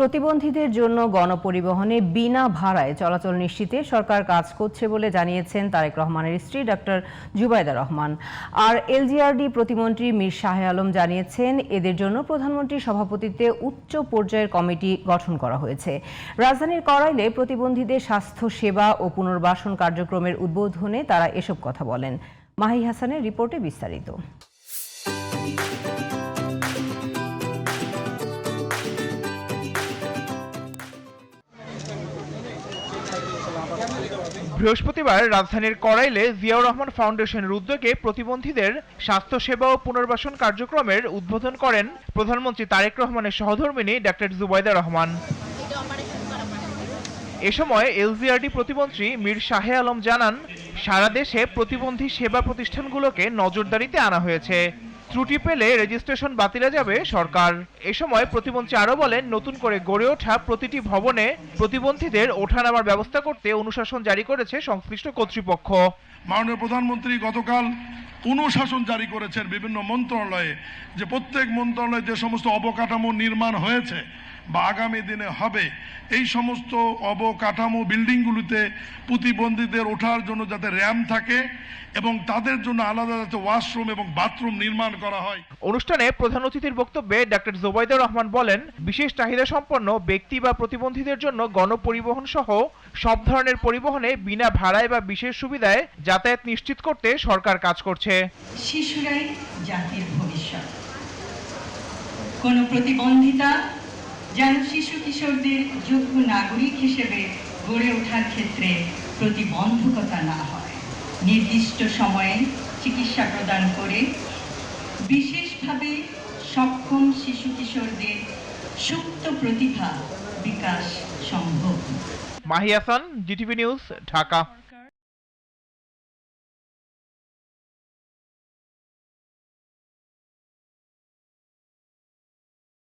প্রতিবন্ধীদের জন্য গণপরিবহনে বিনা ভাড়ায় চলাচল নিশ্চিতে সরকার কাজ করছে বলে জানিয়েছেন তারেক রহমানের স্ত্রী ডক্টর জুবাইদা রহমান। আর এলজিআরডি প্রতিমন্ত্রী মীর শাহ আলম জানিয়েছেন এদের জন্য প্রধানমন্ত্রীর সভাপতিত্বে উচ্চ পর্যায়ের কমিটি গঠন করা হয়েছে। রাজধানীর কড়াইলে প্রতিবন্ধীদের স্বাস্থ্য সেবা ও পুনর্বাসন কার্যক্রমের উদ্বোধনে তারা এসব কথা বলেন। মাহি হাসানের রিপোর্টে বিস্তারিত। বৃহস্পতিবার রাজধানীর কড়াইলে জিয়াউর রহমান ফাউন্ডেশনের উদ্যোগে প্রতিবন্ধীদের স্বাস্থ্যসেবা ও পুনর্বাসন কার্যক্রমের উদ্বোধন করেন প্রধানমন্ত্রী তারেক রহমানের সহধর্মিণী ডক্টর জুবাইদা রহমান। এ সময় এলজিআরডি প্রতিমন্ত্রী মীর শাহ আলম জানান, সারা দেশে প্রতিবন্ধী সেবা প্রতিষ্ঠানগুলোকে নজরদারিতে আনা হয়েছে। ত্রুটি পেলে রেজিস্ট্রেশন বাতিলে যাবে সরকার। এ সময় প্রতিমন্ত্রী আরও বলেন, নতুন করে গড়ে ওঠা প্রতিটি ভবনে প্রতিবন্ধীদের ওঠানামার ব্যবস্থা করতে অনুশাসন জারি করেছে সংশ্লিষ্ট কর্তৃপক্ষ। মাননীয় প্রধানমন্ত্রী গতকাল অনুশাসন জারি করেছেন বিভিন্ন মন্ত্রণালয়ে, যে প্রত্যেক মন্ত্রণালয়ে যে সমস্ত অবকাঠামো নির্মাণ হয়েছে বা আগামী দিনে হবে, এই সমস্ত অবকাঠামো বিল্ডিংগুলিতে প্রতিবন্ধীদের ওঠার জন্য যাতে র্যাম্প থাকে এবং তাদের জন্য আলাদা যাতে ওয়াশরুম এবং বাথরুম নির্মাণ করা হয়। অনুষ্ঠানে প্রধান অতিথির বক্তব্যে ডক্টর জুবাইদা রহমান বলেন, বিশেষ চাহিদা সম্পন্ন ব্যক্তি বা প্রতিবন্ধীদের জন্য গণপরিবহন সহ সব ধরনের পরিবহনে বিনা ভাড়ায় বা বিশেষ সুবিধায় যাতায়াত নিশ্চিত করতে সরকার কাজ করছে। শিশুরাই জাতির ভবিষ্যৎ। কোনো প্রতিবন্ধিতা যেন শিশু কিশোরদের যোগ্য নাগরিক হিসেবে গড়ে ওঠার ক্ষেত্রে প্রতিবন্ধকতা না হয়। নির্দিষ্ট সময়ে চিকিৎসা প্রদান করে বিশেষভাবে সক্ষম শিশু কিশোরদের সুপ্ত প্রতিভা বিকাশ সম্ভব। Mahi Hasan, GTV news, Dhaka.